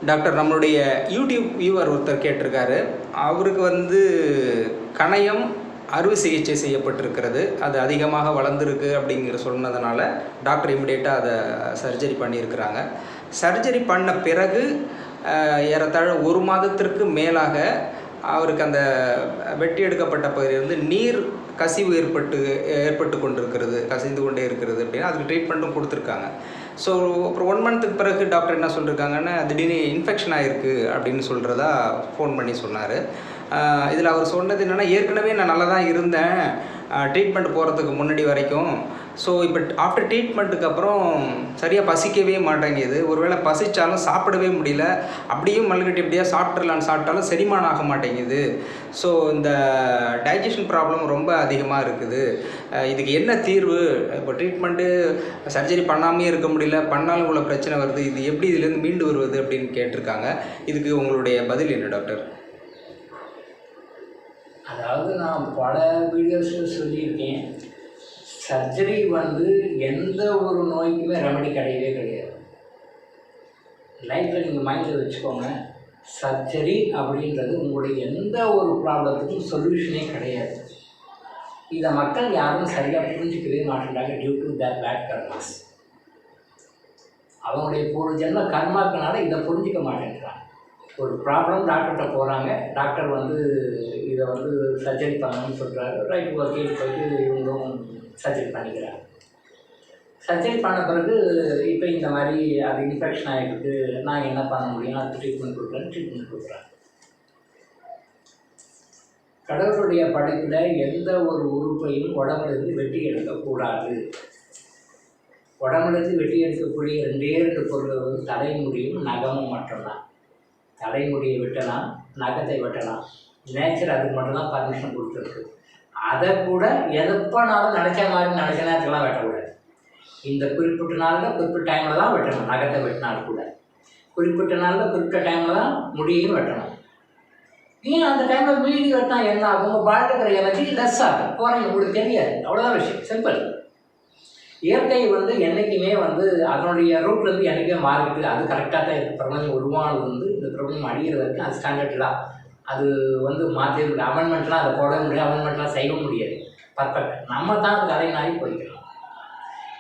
Doctor, நம்மளுடைய YouTube viewer ஒருத்தர் கேட்டிருக்காரு. அவருக்கு கணையம் அறுவை சிகிச்சை செய்யப்பட்டிருக்கிறது. அது அதிகமாக வளர்ந்துருக்கு அப்படிங்கிற சொன்னதுனால டாக்டர் இமிடியேட்டாக அதை சர்ஜரி பண்ணியிருக்கிறாங்க. சர்ஜரி பண்ண பிறகு ஏறத்தாழ 1 மாதத்திற்கு மேலாக அவருக்கு அந்த வெட்டி எடுக்கப்பட்ட பகுதியிலிருந்து நீர் கசிவு ஏற்பட்டு கொண்டிருக்கிறது, கசிந்து கொண்டே இருக்கிறது அப்படின்னா அதுக்கு ட்ரீட்மெண்ட்டும் கொடுத்துருக்காங்க. ஸோ அப்புறம் 1 மந்த்துக்கு பிறகு டாக்டர் என்ன சொல்லியிருக்காங்கன்னா, திடீர்னு இன்ஃபெக்ஷன் ஆகிருக்கு அப்படின்னு சொல்கிறதா ஃபோன் பண்ணி சொன்னார். இதில் அவர் சொன்னது என்னென்னா, ஏற்கனவே நான் நல்லா தான் இருந்தேன் ட்ரீட்மெண்ட் போகிறதுக்கு முன்னாடி வரைக்கும். ஸோ இப்போ ஆஃப்டர் ட்ரீட்மெண்ட்டுக்கு அப்புறம் சரியாக பசிக்கவே மாட்டேங்குது. ஒருவேளை பசித்தாலும் சாப்பிடவே முடியல. அப்படியும் மல்லிகட்டி எப்படியா சாப்பிட்டாலும் செரிமானம் ஆக மாட்டேங்குது. ஸோ இந்த டைஜஷன் ப்ராப்ளம் ரொம்ப அதிகமாக இருக்குது. இதுக்கு என்ன தீர்வு? இப்போ ட்ரீட்மெண்ட்டு சர்ஜரி பண்ணாமே இருக்க முடியல, பண்ணாலும் உள்ள பிரச்சனை வருது. இது எப்படி இதுலேருந்து மீண்டு வருவது அப்படின்னு கேட்டிருக்காங்க. இதுக்கு உங்களுடைய பதில் என்ன டாக்டர்? அதாவது நான் பல வீடியோஸில் சொல்லியிருக்கேன், சர்ஜரி எந்த ஒரு நோய்க்குமே ரெமெடி கிடையாது. லைஃப்பில் நீங்கள் மைண்டில் வச்சுக்கோங்க, சர்ஜரி அப்படின்றது உங்களுடைய எந்த ஒரு ப்ராப்ளத்துக்கும் சொல்யூஷனே கிடையாது. இதை மக்கள் யாரும் சரியாக புரிஞ்சிக்கவே மாட்டேங்கிறாங்க. Due to their bad karmas. அவங்களுடைய பூர்வ ஜென்ம கர்மாக்கனால இதை புரிஞ்சிக்க மாட்டேங்கிறாங்க. ஒரு ப்ராப்ளம் டாக்டர்கிட்ட போகிறாங்க, டாக்டர் இதை சர்ஜரி பண்ணணும்னு சொல்கிறாரு. ரைட், ஒரு கேட்டு போய்ட்டு இவங்களும் சர்ஜரி பண்ணிக்கிறாங்க. சர்ஜரி பண்ண பிறகு இப்போ இந்த மாதிரி அது இன்ஃபெக்ஷன் ஆகிருக்கு, நான் என்ன பண்ண முடியும், அது ட்ரீட்மெண்ட் கொடுக்குறாங்க. கடவுளுடைய படைப்பில் எந்த ஒரு உறுப்பையும் உடம்புலேருந்து வெட்டி எடுக்கக்கூடாது. உடம்புலேருந்து வெட்டி எடுக்கக்கூடிய 2 பொருள் தலைமுடியும் நகமும் மட்டும்தான். தலைமுடியை வெட்டலாம், நகத்தை வெட்டலாம். நேச்சர் அதுக்கு மட்டும்தான் பர்மிஷன் கொடுத்துருக்கு. அதை கூட எப்போனாலும் நினச்ச நேரத்துக்கெல்லாம் வெட்டக்கூடாது. இந்த குறிப்பிட்ட நாளில் குறிப்பிட்ட டைமில் தான் வெட்டணும். நகத்தை வெட்டினாலும் கூட குறிப்பிட்ட நாளில் குறிப்பிட்ட டைமில் தான் முடியும் வெட்டணும். ஏன் அந்த டைமில் மீறி வெட்டினா என்ன ஆகும்? உங்கள் பாடிக்கிற எனர்ஜி லெஸ் ஆகும், குறையும். உங்களுக்கு தெரியாது. அவ்வளோதான் விஷயம், சிம்பிள். இயற்கை என்றைக்குமே அதனுடைய ரூட்லேருந்து என்றைக்குமே மாறிட்டு அது கரெக்டாக தான் இருக்குது. பிரபஞ்சம் உருவானது இந்த பிரபஞ்சம் அழிகிற வரைக்கும் அது ஸ்டாண்டர்ட்லாம் அது மாற்றி அமெண்ட்மெண்ட்லாம் அதை போடவே முடியாது, அமெண்ட்மெண்ட்லாம் செய்ய முடியாது. பர்ஃபெக்ட். நம்ம தான் அது கலைநாயகி போய்க்கலாம்.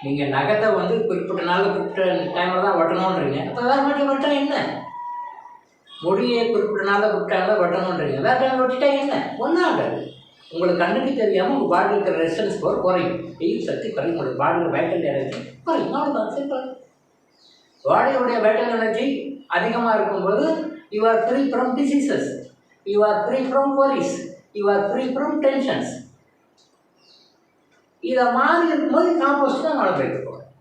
நீங்கள் நகத்தை குறிப்பிட்ட நாளில் குறிப்பிட்ட டைமில் தான் வெட்டணுன்றீங்க, அப்போ வேறு மாட்டி வெட்டா என்ன? மொழியை குறிப்பிட்ட நாளில் குறிப்பிட்ட டைமில் வெட்டணுன்றீங்க, வேறு டைம் வெட்டிட்டா என்ன? ஒன்றும் ஆகாது. உங்களுக்கு கண்ணுக்கு தெரியாமல் உங்கள் பாடியில் இருக்கிற ரெசிஸ்டன்ஸ் பவர் குறையும், வெயில் சக்தி குறையும், உங்களுக்கு பாடியில் வைட்டல் எனர்ஜி குறையும். அவ்வளோதான், சிம்பிள். பாடியுடைய வைட்டல் எனர்ஜி அதிகமாக இருக்கும்போது you are free from diseases, you are free from worries, you are free from tensions. இதை மாறி இருக்கும்போது காம்போஸ்ட் தான் மழை பெய்து போகும்.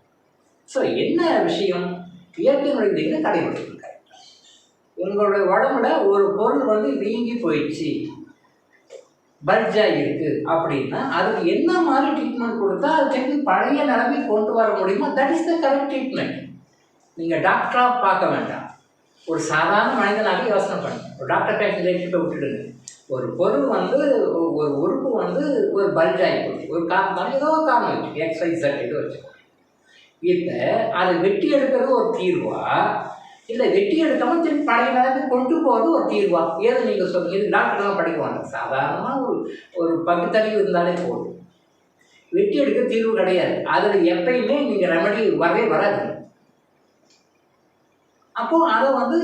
ஸோ என்ன விஷயம்? இயற்கையினுடைய இதை கடைபிடிச்சிருக்காங்க. உங்களுடைய உடம்புல ஒரு பொருள் வீங்கி போயிடுச்சு, பல்ஜாக இருக்குது அப்படின்னா அதுக்கு என்ன மாதிரி ட்ரீட்மெண்ட் கொடுத்தா அதுக்கு பழைய நிலைமை கொண்டு வர முடியுமோ, that is the correct treatment. நீங்கள் டாக்டராக பார்க்க வேண்டாம், ஒரு சாதாரண மனிதனாக யோசனை பண்ணுங்க. ஒரு டாக்டர் பேஷண்ட் ரிலேஷன்ஷிப்பை விட்டுடுங்க. ஒரு பொருள் ஒரு உறுப்பு ஒரு பல்ஜாகி போச்சு, ஒரு காரணம், ஏதோ ஒரு காரணம் வச்சு XYZ இது வச்சுக்கோங்க. இப்போ அதை வெட்டி எடுக்கிறது ஒரு தீர்வா, இல்லை வெட்டி எடுக்காமல் திரும்பி பழைய நேரத்துக்கு கொண்டு போகிறது ஒரு தீர்வா? ஏதோ நீங்கள் சொல்லுங்கள். இது டாக்டர்லாம் படிக்க வேண்டாம், சாதாரணமாக ஒரு பகுத்தறிவு இருந்தாலே போதும். வெட்டி எடுக்க தீர்வு கிடையாது. அதில் எப்பயுமே நீங்கள் ரெமடி வரவே வராது. அப்போது அதை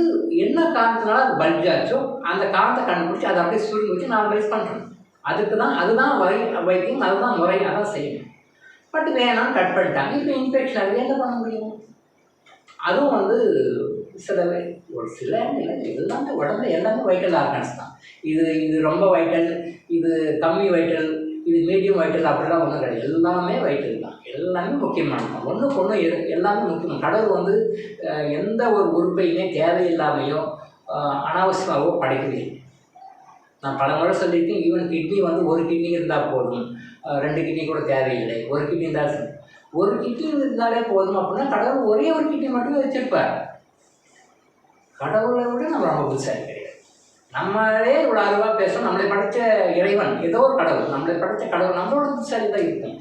என்ன காரணத்தினால அது பல்ஜாச்சோ அந்த காரணத்தை கண்டுபிடிச்சி அதை அப்படியே சுருங்கி வச்சு நார்மலைஸ் பண்ணுறோம். அதுதான் வைத்தியம், அதுதான் முறை, அதான் செய்யணும். பட் வேணாம் கட் பண்ணிட்டாங்க. இப்போ இன்ஃபெக்ஷன் அது என்ன பண்ண முடியும்? அதுவும் ஒரு சில எல்லாமே உடம்புல எல்லாமே வைட்டல் ஆர்கன்ஸ் தான். இது ரொம்ப வைட்டல், இது கம்மி வைட்டல், இது மீடியம் வைட்டல் அப்படிலாம் ஒன்றும் கிடையாது. எல்லாமே வைட்டல் தான், எல்லாமே முக்கியமானது. ஒன்றுக்கு ஒன்று எல்லாமே முக்கியம். கடவுள் எந்த ஒரு உறுப்பையுமே தேவையில்லாமையோ அனாவசியமாகவோ படைக்கவே. நான் பல முறை சொல்லியிருக்கேன், ஈவன் கிட்னி ஒரு கிட்னி இருந்தால் போதும், 2 கிட்னி கூட தேவையில்லை, ஒரு கிட்னி இருந்தால் ஒரு கிட்னி இருந்தாலே போதும் அப்படின்னா கடவுள் ஒரே ஒரு கிட்னி மட்டுமே வச்சுருப்பார். கடவுளை விட நம்ம ரொம்ப புதுசாக கிடையாது. நம்மளே இவ்வளோ அறிவாக பேசணும். நம்மளை படைத்த இறைவன் ஏதோ ஒரு கடவுள், நம்மளை படைத்த கடவுள் நம்மளோட புதுசாக தான் இருக்கும்.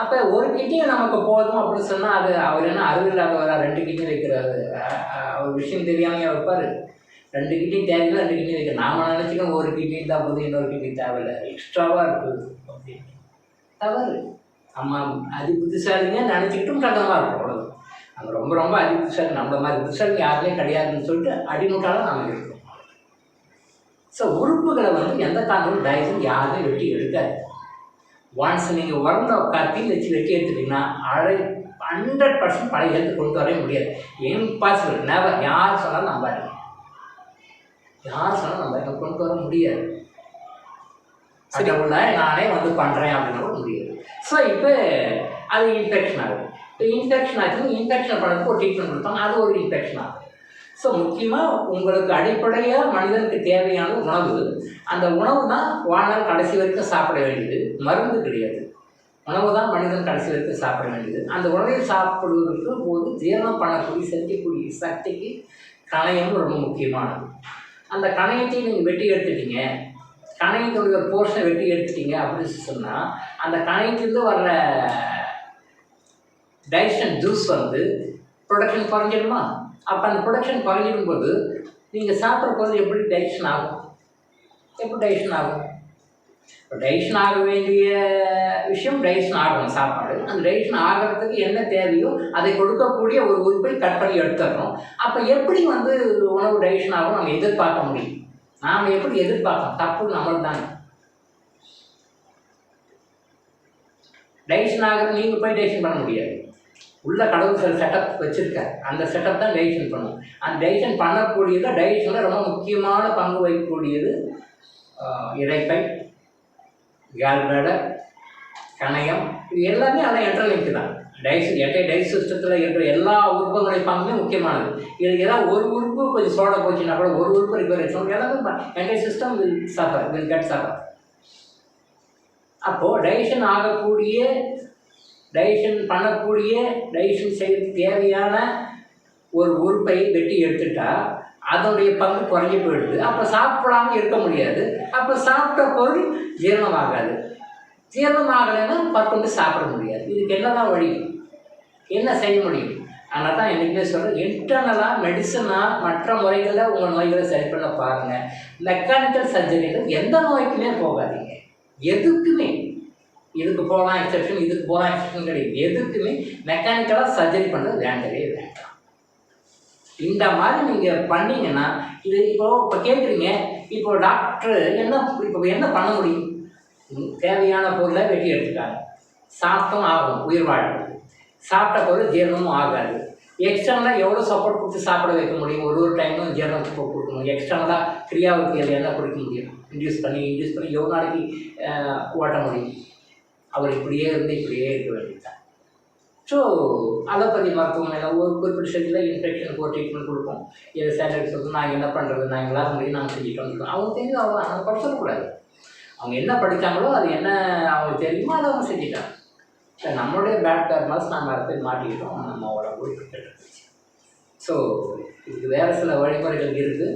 அப்போ ஒரு கிட்னி நமக்கு போதும் அப்படின்னு சொன்னால் அது அவர் என்ன அறிவில்லாதவரா 2 கிட்னி வைக்கிறாரு? அவர் விஷயம் தெரியாமையா வைப்பார்? 2 கிட்னி தேவையில்லை, 2 கிட்னி வைக்க நாம நினச்சிக்கணும் ஒரு கிட்னி தான் போதும், இன்னொரு கிட்னி தேவையில்லை, எக்ஸ்ட்ராவாக இருக்குது அப்படின்னு. தவறு. நம்ம அதி புத்திசாலிங்க நினச்சிக்கிட்டும் கட்டமாக இருக்கும். அவ்வளோ நம்ம ரொம்ப ரொம்ப அதி புத்திசாலி, நம்மள மாதிரி புத்திசாலி யாருமே கிடையாதுன்னு சொல்லிட்டு அடிமுட்டாலும் நம்ம இருக்கோம். ஸோ உறுப்புகளை வந்து எந்த காரணமும் டயட்டும் யாருமே வெட்டி எடுக்காது. ஒன்ஸ் நீங்கள் உடம்புல கத்தியில் வச்சு வெட்டி எடுத்துட்டிங்கன்னா 100% பழைய ஹெல்த்து கொண்டு வரவே முடியாது. Impossible, never. யார் சொன்னாலும் நம்பாதீங்க, யார் சொன்னாலும் நம்ம கொண்டு வர முடியாது. அதுக்குள்ள நானே வந்து பண்ணுறேன் அப்படின்னு முடியாது. ஸோ இப்போ அது இன்ஃபெக்ஷன் ஆகுது. இப்போ இன்ஃபெக்ஷன் ஆச்சுன்னா இன்ஃபெக்ஷன் பண்ணுறதுக்கு ஒரு ட்ரீட்மெண்ட் கொடுத்தாங்க, அது ஒரு இன்ஃபெக்ஷன் ஆகுது. ஸோ முக்கியமாக உங்களுக்கு அடிப்படையாக மனிதனுக்கு தேவையான உணவு, அந்த உணவு தான் வாழ்நாள் கடைசி வரைக்கும் சாப்பிட வேண்டியது, மருந்து கிடையாது. உணவு தான் மனிதன் கடைசி வரைக்கும் சாப்பிட வேண்டியது. அந்த உணவை சாப்பிடுவதற்கு போது ஜீரணம் பண்ணக்கூடிய செலுத்தக்கூடிய சக்திக்கு கணையம் ரொம்ப முக்கியமானது. அந்த கணையத்தை நீங்கள் வெட்டி எடுத்துட்டீங்க, கணையத்துடைய போர்ஷனை வெட்டி எடுத்துட்டீங்க அப்படின்னு சொன்னால் அந்த கணையத்திலிருந்து வர்ற டைஜஷன் ஜூஸ் வந்து ப்ரொடக்ஷன் குறைஞ்சிடுமா? அப்போ அந்த ப்ரொடக்ஷன் குறைஞ்சிடும்போது நீங்கள் சாப்பிட்ற பொருள் எப்படி டைஜஷன் ஆகும்? எப்படி டைஜஷன் ஆகும்? இப்போ டைஜஷன் ஆக வேண்டிய விஷயம் டைஜஷன் ஆகணும் சாப்பாடு. அந்த டைஜஷன் ஆகிறதுக்கு என்ன தேவையோ அதை கொடுக்கக்கூடிய ஒரு உறுப்பை கட் பண்ணி எடுத்துடுறோம். அப்போ எப்படி வந்து உணவு டைஜஷன் ஆகும் நம்ம எதிர்பார்க்க முடியும்? நாம் எப்படி எதிர்பார்க்கணும்? தப்பு நம்மளுக்கு தானே. டைஜஷன் ஆகிறது நீங்கள் போய் டைஜஷன் பண்ண முடியாது. உள்ள கடவுள் சில செட்டப் வச்சுருக்கார், அந்த செட்டப் தான் டைஜஷன் பண்ணும். அந்த டைஜஷன் பண்ணக்கூடியது, டைஜஷனில் ரொம்ப முக்கியமான பங்கு வகிக்கக்கூடியது இரைப்பை, கேல்பிளாடர், கணையம், இது எல்லாமே அதை இன்டர்லிங்க் தான். டைஜஸ்ட் சிஸ்டத்தில் இருக்கிற எல்லா உறுப்புகளுடைய பங்குமே முக்கியமானது. இது ஏதாவது ஒரு உறுப்பு கொஞ்சம் சோட போச்சுன்னா கூட, ஒரு உறுப்பு ரிப்பேர் ஆச்சுன்னா எல்லாமே entire system will get suffer. அப்போது டைஜஷன் ஆகக்கூடிய, டைஜஷன் பண்ணக்கூடிய, டைஜஷன் செய்ய தேவையான ஒரு உறுப்பை வெட்டி எடுத்துட்டா அதனுடைய பங்கு குறைஞ்சி போயிடுது. அப்போ சாப்பிடாமல் இருக்க முடியாது. அப்போ சாப்பிட்ட பொருள் ஜீரணமாகாது. ஜீரணமாகலைன்னா பற்கொண்டு சாப்பிட முடியாது. இதுக்கு என்னதான் வழி, என்ன செய்ய முடியும்? அதனால் தான் என்றைக்குமே சொல்கிறேன், இன்டர்னலாக மெடிசனாக மற்ற முறைகளில் உங்கள் நோய்களை சரி பண்ண பாருங்கள். மெக்கானிக்கல் சர்ஜரியில் எந்த நோய்க்குமே போகாதீங்க. எதுக்குமே இதுக்கு போகலாம் எக்ஸெப்ஷன், இதுக்கு போகலாம் எக்ஸெப்ஷன் கிடையாது. எதுக்குமே மெக்கானிக்கலாக சர்ஜரி பண்ணுறது வேண்டவே வேண்டாம். இந்த மாதிரி நீங்கள் பண்ணிங்கன்னா இது இப்போ கேட்குறீங்க, இப்போ டாக்டர் என்ன பண்ண முடியும்? தேவையான பொருளை வெட்டி எடுத்துக்காங்க, சாப்பிட்டும் ஆகும், உயிர் வாழும். சாப்பிட்ட பொருள் ஜீரணமும் ஆகாது. எக்ஸ்டர்னலாக எவ்வளோ சப்போர்ட் கொடுத்து சாப்பிட வைக்க முடியும்? ஒரு டைமும் ஜீரணம் கொடுக்கணும். எக்ஸ்டர்னலாக கிரியாவுக்கு என்ன கொடுக்க முடியும்? இன்டியூஸ் பண்ணி எவ்வளோ நாளைக்கு ஓட்ட முடியும்? அவர் இப்படியே இருக்க வேண்டியதுதான். ஸோ அலோபதி மருத்துவமனையில் ஒரு குறிப்பிட்ட ஸ்டேஜில் இன்ஃபெக்ஷனுக்கு ஒரு ட்ரீட்மெண்ட் கொடுப்போம். இதை சேலரி சொல்லி நாங்கள் என்ன பண்ணுறது, நாங்கள் எங்களால் முடியும், நாங்கள் செஞ்சுட்டோம். அவங்க தெரிஞ்சு அவங்க படிச்சிடக்கூடாது. அவங்க என்ன படித்தாங்களோ அது என்ன அவங்களுக்கு தெரியுமோ அதை அவங்க செஞ்சுட்டாங்க. நம்மளுடைய பேட் கார்மாஸ் நம்ம அதை போய் மாட்டிக்கிட்டோம், நம்ம உடம்பு கெட்டுருச்சு. ஸோ இதுக்கு வேறு சில வழிமுறைகள் இருக்குது,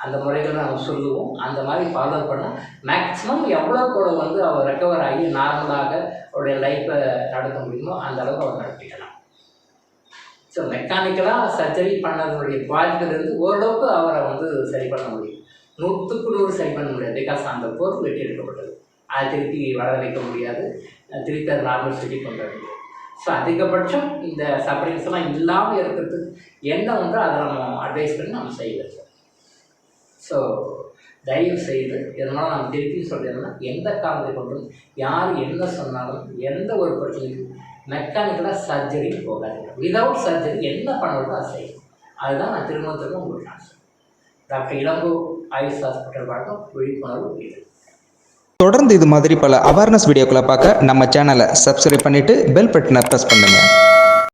அந்த முறைகளை நம்ம சொல்லுவோம். அந்த மாதிரி ஃபாலோ பண்ணால் மேக்ஸிமம் எவ்வளோ கூட வந்து அவர் ரெக்கவர் ஆகி நார்மலாக அவருடைய லைஃப்பை நடத்த முடியுமோ அந்த அளவுக்கு அவர் நடத்திக்கலாம். ஸோ மெக்கானிக்கலாக சர்ஜரி பண்ணதனுடைய பாதிப்பிலிருந்து ஓரளவுக்கு அவரை வந்து சரி பண்ண முடியும். 100க்கு 100 சரி பண்ண முடியாது. பிகாஸ் அந்த பொருள் வெட்டி எடுக்கப்பட்டது, அதை திருப்பி வளர வைக்க முடியாது, திருப்பி அதை நார்மல் ஸ்டேஜி கொண்டு வர முடியாது. ஸோ அதிகபட்சம் இந்த சஃபரிங்ஸ் எல்லாம் இல்லாமல் இருக்கிறதுக்கு என்ன ஒன்றோ அதை நம்ம அட்வைஸ் பண்ணி நம்ம செய்யலாம். ஸோ தயவு செய்து இதனால் நம்ம திருப்பி சொல்கிறேன்னா, எந்த காரணத்தை கொண்டும் யார் என்ன சொன்னாலும் எந்த ஒரு பிரச்சனைக்கும் மெக்கானிக்கலாக சர்ஜரி போகாதீங்க. விதவுட் சர்ஜரி என்ன பண்ணுறதோ அதை செய்யணும். அதுதான் நான் திருமணத்துக்கு உங்களுக்கு நான் சொல்லுவேன். டாக்டர் இளங்கோ ஆயுஷ் ஹாஸ்பிட்டல் பார்க்க விழிப்புணர்வு இது. தொடர்ந்து இது மாதிரி பல அவேர்னஸ் வீடியோக்களை பார்க்க நம்ம சேனலை சப்ஸ்கிரைப் பண்ணிவிட்டு பெல் பட்டனை ப்ரெஸ் பண்ணுங்கள்.